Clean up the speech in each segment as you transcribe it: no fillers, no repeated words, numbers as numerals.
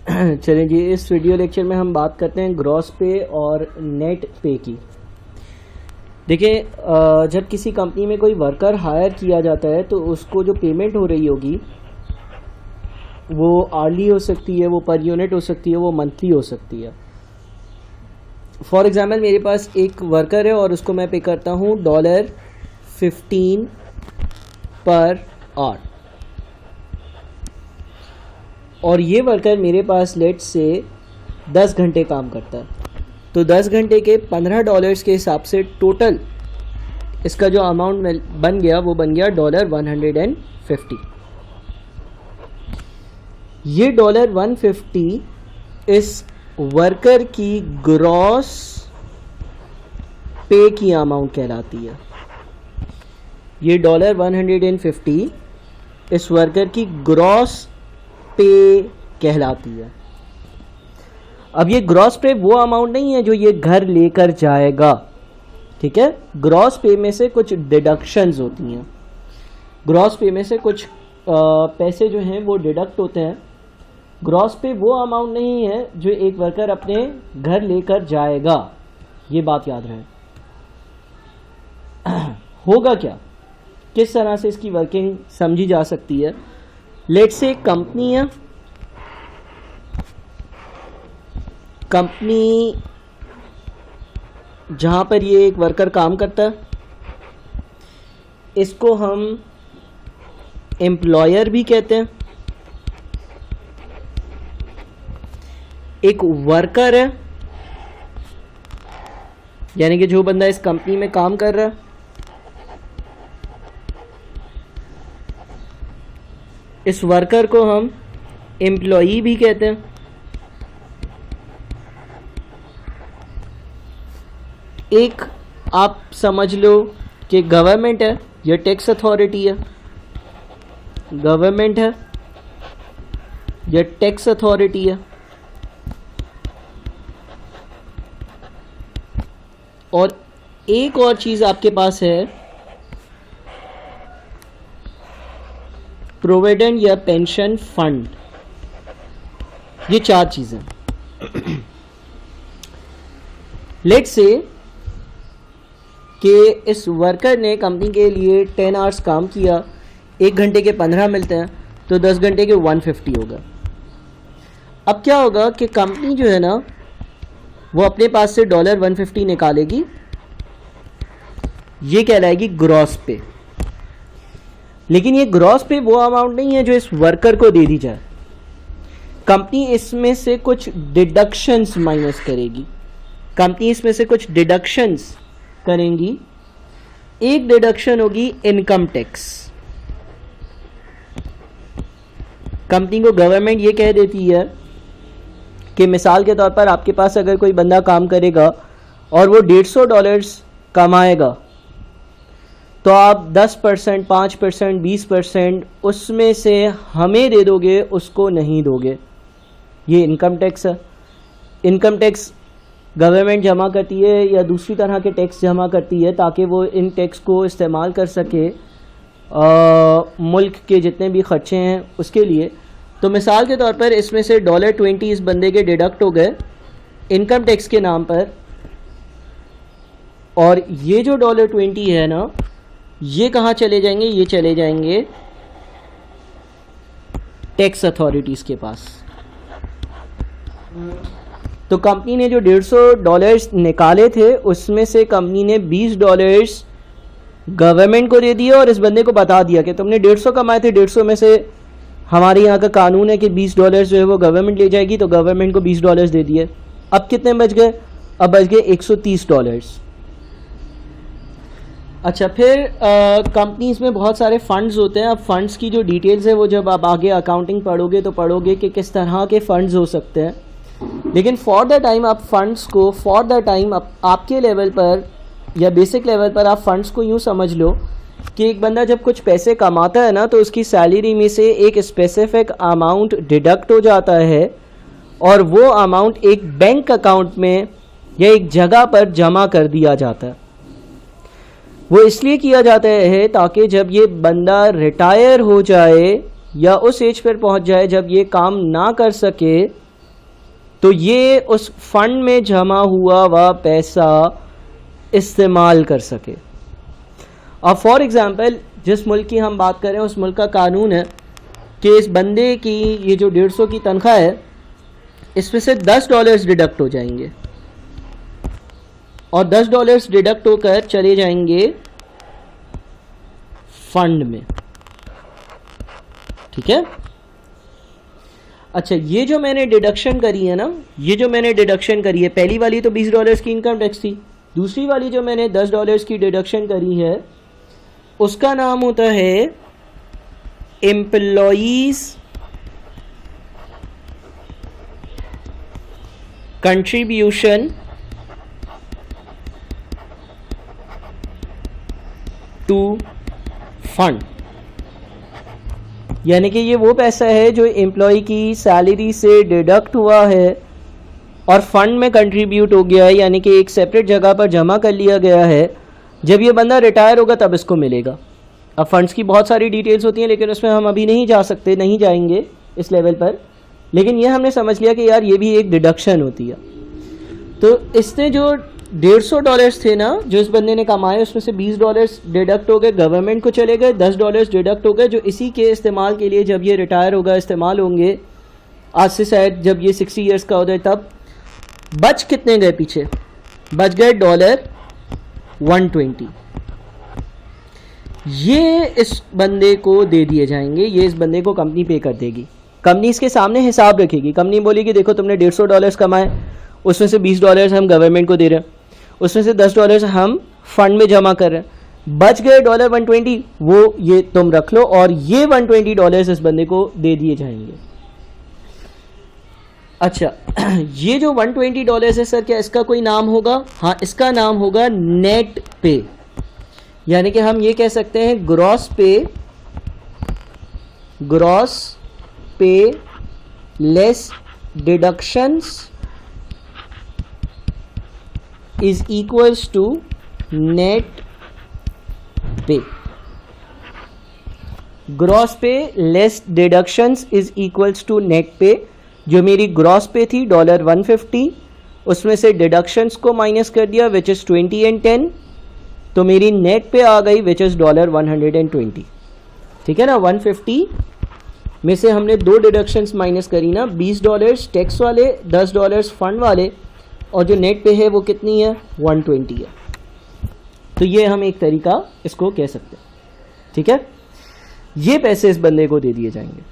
चलिए जी, इस video lecture में हम बात करते हैं ग्रॉस पे और नेट पे की। देखिए, जब किसी कंपनी में कोई वर्कर हायर किया जाता है तो उसको जो पेमेंट हो रही होगी वो आर्ली हो सकती है, वो पर यूनिट हो सकती है, वो मंथली हो सकती है। फॉर एग्जाम्पल, मेरे पास एक वर्कर है और उसको मैं पे करता हूँ $15 पर आवर, और ये वर्कर मेरे पास लेट से 10 घंटे काम करता है, तो 10 घंटे के $15 के हिसाब से टोटल इसका जो अमाउंट बन गया वो बन गया $150। ये $150 इस वर्कर की ग्रॉस पे की अमाउंट कहलाती है। ये $150 इस वर्कर की ग्रॉस पे कहलाती है। अब ये ग्रॉस पे वो अमाउंट नहीं है जो ये घर लेकर जाएगा, ठीक है। ग्रॉस पे में से कुछ डिडक्शंस होती हैं, ग्रॉस पे में से कुछ पैसे जो हैं वो डिडक्ट होते हैं। ग्रॉस पे वो अमाउंट नहीं है जो एक वर्कर अपने घर लेकर जाएगा, ये बात याद रहे। होगा क्या, किस तरह से इसकी वर्किंग समझी जा सकती है। लेट्स से एक कंपनी है, कंपनी जहाँ पर ये एक वर्कर काम करता है, इसको हम एम्प्लॉयर भी कहते हैं। एक वर्कर है, यानी कि जो बंदा इस कंपनी में काम कर रहा है, इस वर्कर को हम एम्प्लॉई भी कहते हैं। एक आप समझ लो कि गवर्नमेंट है, ये टैक्स अथॉरिटी है, गवर्नमेंट है, ये टैक्स अथॉरिटी है। और एक और चीज़ आपके पास है, प्रोविडेंट या पेंशन फंड। ये 4 चीज़ें। लेट्स से कि इस वर्कर ने कंपनी के लिए 10 आवर्स काम किया, 1 घंटे के 15 मिलते हैं, तो 10 घंटे के 150 होगा। अब क्या होगा कि कंपनी जो है ना वो अपने पास से $150 निकालेगी, ये कहलाएगी ग्रॉस पे। लेकिन ये ग्रॉस पे वो अमाउंट नहीं है जो इस वर्कर को दे दी जाए। कंपनी इसमें से कुछ डिडक्शंस माइनस करेगी, कंपनी इसमें से कुछ डिडक्शंस करेंगी। एक डिडक्शन होगी इनकम टैक्स। कंपनी को गवर्नमेंट ये कह देती है कि मिसाल के तौर पर आपके पास अगर कोई बंदा काम करेगा और वो $150 कमाएगा, तो आप 10%, 5%, 20% उसमें से हमें दे दोगे, उसको नहीं दोगे। ये इनकम टैक्स है। इनकम टैक्स गवर्नमेंट जमा करती है या दूसरी तरह के टैक्स जमा करती है ताकि वो इन टैक्स को इस्तेमाल कर सके मुल्क के जितने भी खर्चे हैं उसके लिए। तो मिसाल के तौर पर इसमें से $20 इस बंदे के डिडक्ट हो गए इनकम टैक्स के नाम पर, और ये जो $20 है ना, ये कहाँ चले जाएंगे, ये चले जाएंगे टैक्स अथॉरिटीज़ के पास। तो कंपनी ने जो $150 निकाले थे उसमें से कंपनी ने $20 गवर्नमेंट को दे दिया और इस बंदे को बता दिया कि तुमने 150 कमाए थे, 150 में से हमारे यहाँ का कानून है कि $20 जो है वो गवर्नमेंट ले जाएगी, तो गवर्नमेंट को $20 दे दिए। अब कितने बच गए, अब बच गए $130। अच्छा, फिर कंपनीज में बहुत सारे फंड्स होते हैं। अब फंड्स की जो डिटेल्स है वो जब आप आगे अकाउंटिंग पढ़ोगे तो पढ़ोगे कि किस तरह के फंड्स हो सकते हैं। लेकिन फॉर द टाइम आप फंड्स को फॉर द टाइम आपके लेवल पर या बेसिक लेवल पर आप फंड्स को यूँ समझ लो कि एक बंदा जब कुछ पैसे कमाता है ना, तो उसकी सैलरी में से एक स्पेसिफिक अमाउंट डिडक्ट हो जाता है और वो अमाउंट एक बैंक अकाउंट में या एक जगह पर जमा कर दिया जाता है। वो इसलिए किया जाता है ताकि जब ये बंदा रिटायर हो जाए या उस एज पर पहुंच जाए जब ये काम ना कर सके, तो ये उस फंड में जमा हुआ हुआ पैसा इस्तेमाल कर सके। अब फॉर एग्जांपल जिस मुल्क की हम बात करें उस मुल्क का कानून है कि इस बंदे की ये जो 150 की तनख्वाह है इसमें से $10 डिडक्ट हो जाएंगे और $10 डिडक्ट होकर चले जाएंगे फंड में, ठीक है। अच्छा, ये जो मैंने डिडक्शन करी है ना, ये जो मैंने डिडक्शन करी है, पहली वाली तो $20 की इनकम टैक्स थी, दूसरी वाली जो मैंने $10 की डिडक्शन करी है उसका नाम होता है एम्प्लॉइज कंट्रीब्यूशन टू फंड। यानी कि ये वो पैसा है जो एम्प्लॉय की सैलरी से डिडक्ट हुआ है और फंड में कंट्रीब्यूट हो गया है, यानी कि एक सेपरेट जगह पर जमा कर लिया गया है। जब ये बंदा रिटायर होगा तब इसको मिलेगा। अब फंड्स की बहुत सारी डिटेल्स होती हैं लेकिन उसमें हम अभी नहीं जा सकते, नहीं जाएंगे इस लेवल पर, लेकिन ये हमने समझ लिया कि यार ये भी एक डिडक्शन होती है। तो इसने जो $150 थे ना जो इस बंदे ने कमाए उसमें से $20 डिडक्ट हो गए, गवर्नमेंट को चले गए, $10 डिडक्ट हो गए जो इसी के इस्तेमाल के लिए जब ये रिटायर होगा इस्तेमाल होंगे, आज से शायद जब ये 60 ईयर्स का हो जाए तब। बच कितने गए पीछे? बच गए $120। ये इस बंदे को दे दिए जाएंगे, ये इस बंदे को कंपनी पे कर देगी। कंपनी इसके सामने हिसाब रखेगी, कंपनी बोलेगी देखो तुमने $150 कमाए, उसमें से $20 हम गवर्नमेंट को दे रहे हैं, उसमें से $10 हम फंड में जमा कर रहे हैं, बच गए $120, वो ये तुम रख लो और ये $120 इस बंदे को दे दिए जाएंगे। अच्छा, ये जो $120 है सर, क्या इसका कोई नाम होगा? हाँ, इसका नाम होगा नेट पे, यानी कि हम ये कह सकते हैं gross pay less deductions is equals to net pay. Gross pay less deductions is equals to net pay. जो मेरी ग्रॉस पे थी $150, उसमें से डिडक्शंस को माइनस कर दिया विच इज़ 20 and 10, तो मेरी नेट पे आ गई विच इज़ $120। ठीक है ना, 150 में से हमने 2 डिडक्शंस माइनस करी ना, $20 टैक्स वाले, $10 फंड वाले, और जो नेट पे है वो कितनी है? 120 है। तो ये हम एक तरीका इसको कह सकते हैं। ठीक है, ये पैसे इस बंदे को दे दिए जाएंगे।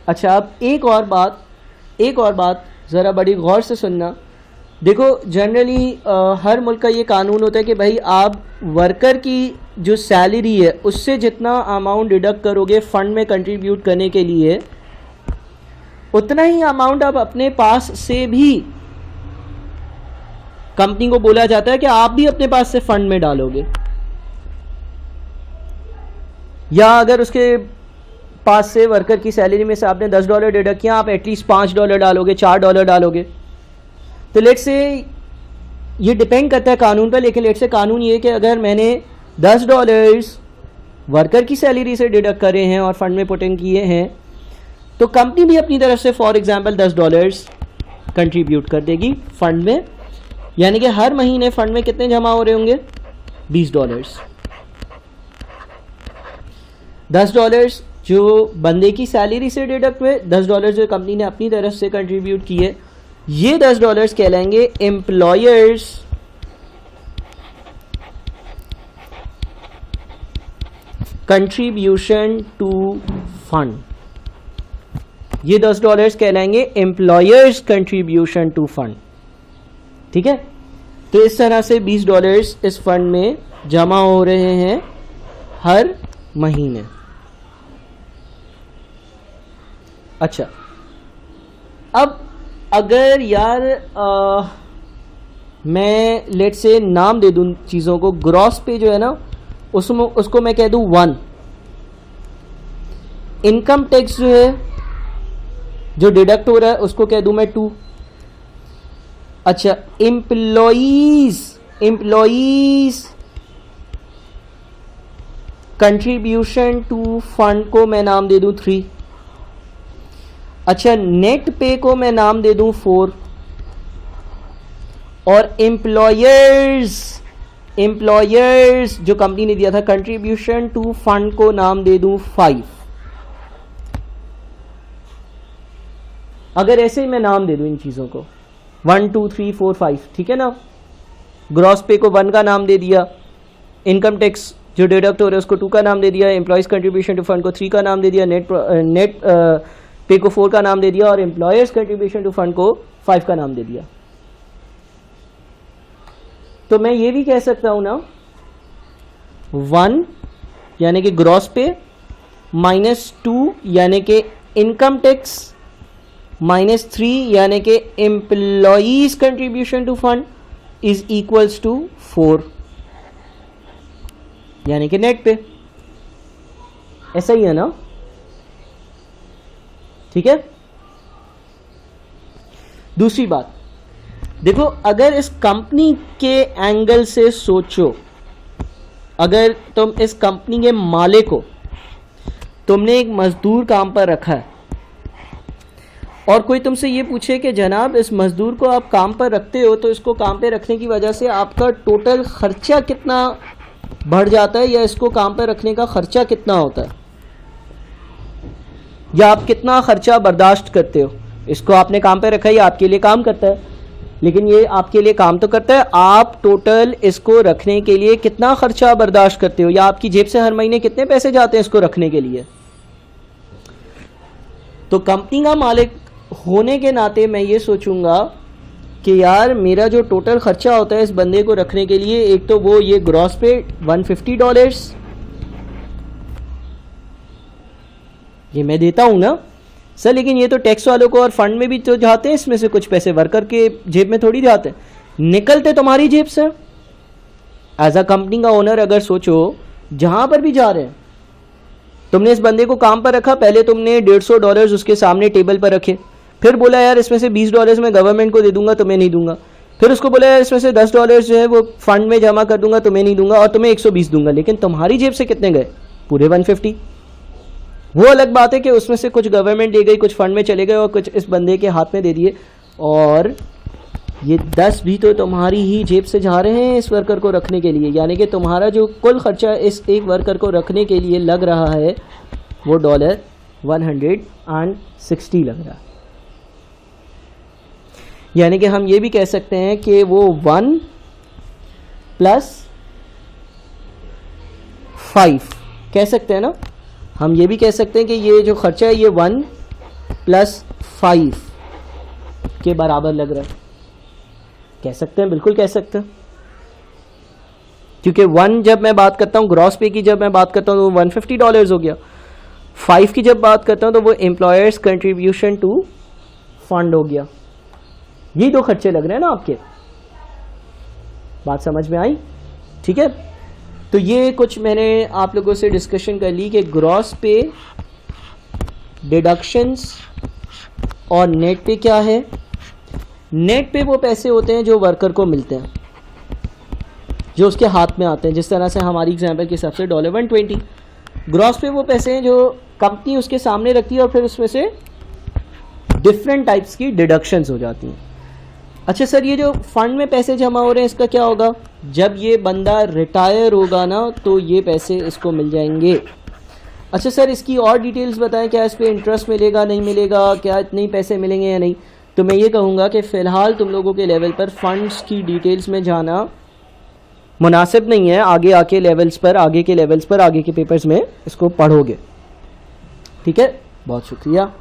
अच्छा, अब एक और बात ज़रा बड़ी गौर से सुनना। देखो, जनरली हर मुल्क का ये कानून होता है कि भाई आप वर्कर की जो सैलरी है उससे जितना अमाउंट डिडक्ट करोगे फंड में कंट्रीब्यूट करने के लिए, उतना ही अमाउंट आप अपने पास से भी, कंपनी को बोला जाता है कि आप भी अपने पास से फंड में डालोगे, या अगर उसके पास से वर्कर की सैलरी में से आपने $10 डिडक्ट किया, आप एटलीस्ट $5 डालोगे, $4 डालोगे। तो लेट से ये डिपेंड करता है कानून पर, लेकिन लेट से कानून ये है कि अगर मैंने $10 वर्कर की सैलरी से डिडक्ट करे हैं और फंड में पुटिंग किए हैं, तो कंपनी भी अपनी तरफ से फॉर एग्जांपल $10 कंट्रीब्यूट कर देगी फंड में। यानी कि हर महीने फंड में कितने जमा हो रहे होंगे? $20। $10 जो बंदे की सैलरी से डिडक्ट हुए, $10 जो कंपनी ने अपनी तरफ से कंट्रीब्यूट किए, ये $10 कहलाएंगे एम्प्लॉयर्स कंट्रीब्यूशन टू फंड। ये $10 कहलाएंगे एम्प्लॉयर्स कंट्रीब्यूशन टू फंड। ठीक है, तो इस तरह से $20 इस फंड में जमा हो रहे हैं हर महीने। अच्छा, अब अगर यार मैं लेट से नाम दे दूं चीज़ों को, ग्रॉस पे जो है ना उसको मैं कह दूं 1, इनकम टैक्स जो है जो डिडक्ट हो रहा है उसको कह दूं मैं 2। अच्छा, एम्प्लॉइज कंट्रीब्यूशन टू फंड को मैं नाम दे दूं 3। अच्छा, नेट पे को मैं नाम दे दूं 4। और एम्प्लॉयर्स जो कंपनी ने दिया था कंट्रीब्यूशन टू फंड को नाम दे दूं 5। अगर ऐसे ही मैं नाम दे दूं इन चीजों को 1 2 3 4 5, ठीक है ना। ग्रॉस पे को 1 का नाम दे दिया, इनकम टैक्स जो डिडक्ट हो रहा है उसको 2 का नाम दे दिया, एम्प्लॉयज कंट्रीब्यूशन टू फंड को 3 का नाम दे दिया, नेट पे को 4 का नाम दे दिया और एम्प्लॉयर्स कंट्रीब्यूशन टू फंड को 5 का नाम दे दिया। तो मैं ये भी कह सकता हूं ना 1 यानी कि ग्रॉस पे -2 यानी कि इनकम टैक्स -3 यानी कि employees contribution to fund is equals to 4 यानी कि नेट पे। ऐसा ही है ना, ठीक है। दूसरी बात देखो, अगर इस कंपनी के एंगल से सोचो, अगर तुम इस कंपनी के मालिक हो, तुमने एक मजदूर काम पर रखा है और कोई तुमसे ये पूछे कि जनाब इस मजदूर को आप काम पर रखते हो तो इसको काम पे रखने की वजह से आपका टोटल खर्चा कितना बढ़ जाता है, या इसको काम पर रखने का खर्चा कितना होता है, या आप कितना खर्चा बर्दाश्त करते हो। इसको आपने काम पे रखा है, ये आपके लिए काम करता है, लेकिन ये आपके लिए काम तो करता है, आप टोटल इसको रखने के लिए कितना खर्चा बर्दाश्त करते हो, या आपकी जेब से हर महीने कितने पैसे जाते हैं इसको रखने के लिए। तो कंपनी का मालिक होने के नाते मैं ये सोचूंगा कि यार मेरा जो टोटल खर्चा होता है इस बंदे को रखने के लिए, एक तो वो ये ग्रॉस पे $150 ये मैं देता हूं ना सर, लेकिन ये तो टैक्स वालों को और फंड में भी तो जाते हैं, इसमें से कुछ पैसे वर्कर के जेब में थोड़ी जाते हैं, निकलते तुम्हारी जेब से। एज अ कंपनी का ओनर अगर सोचो, जहां पर भी जा रहे हैं, तुमने इस बंदे को काम पर रखा, पहले तुमने $150 उसके सामने टेबल पर रखे, फिर बोला यार इसमें से $20 मैं गवर्नमेंट को दे दूंगा, तुम्हें नहीं दूंगा, फिर उसको बोला यार इसमें से $10 जो है वो फंड में जमा कर दूंगा, तुम्हें नहीं दूंगा, और तुम्हें 120 दूंगा, लेकिन तुम्हारी जेब से कितने गए? पूरे 150। वो अलग बात है कि उसमें से कुछ गवर्नमेंट दे गई, कुछ फंड में चले गए और कुछ इस बंदे के हाथ में दे दिए, और ये 10 भी तो तुम्हारी ही जेब से जा रहे हैं इस वर्कर को रखने के लिए। यानी कि तुम्हारा जो कुल खर्चा इस एक वर्कर को रखने के लिए लग रहा है वो $160 लग रहा है। यानी कि हम ये भी कह सकते हैं कि वो 1 + 5 कह सकते हैं ना। हम ये भी कह सकते हैं कि ये जो खर्चा है ये 1 + 5 के बराबर लग रहा है, कह सकते हैं, बिल्कुल कह सकते हैं, क्योंकि 1 जब मैं बात करता हूँ ग्रॉस पे की, जब मैं बात करता हूँ तो $150 हो गया, 5 की जब बात करता हूँ तो वो एम्प्लॉयर्स कंट्रीब्यूशन टू फंड हो गया। ये 2 खर्चे लग रहे हैं ना आपके, बात समझ में आई? ठीक है, तो ये कुछ मैंने आप लोगों से डिस्कशन कर ली कि ग्रॉस पे, डिडक्शंस और नेट पे क्या है। नेट पे वो पैसे होते हैं जो वर्कर को मिलते हैं, जो उसके हाथ में आते हैं, जिस तरह से हमारी एग्जांपल के हिसाब से $120। ग्रॉस पे वो पैसे हैं जो कंपनी उसके सामने रखती है और फिर उसमें से डिफरेंट टाइप्स की डिडक्शंस हो जाती हैं। अच्छा सर, ये जो फंड में पैसे जमा हो रहे हैं इसका क्या होगा? जब ये बंदा रिटायर होगा ना तो ये पैसे इसको मिल जाएंगे। अच्छा सर, इसकी और डिटेल्स बताएं, क्या इस पर इंटरेस्ट मिलेगा, नहीं मिलेगा, क्या इतने ही पैसे मिलेंगे या नहीं? तो मैं ये कहूँगा कि फ़िलहाल तुम लोगों के लेवल पर फ़ंड्स की डिटेल्स में जाना मुनासिब नहीं है। आगे आके लेवल्स पर, आगे के लेवल्स पर, आगे के पेपर्स में इसको पढ़ोगे। ठीक है, बहुत शुक्रिया।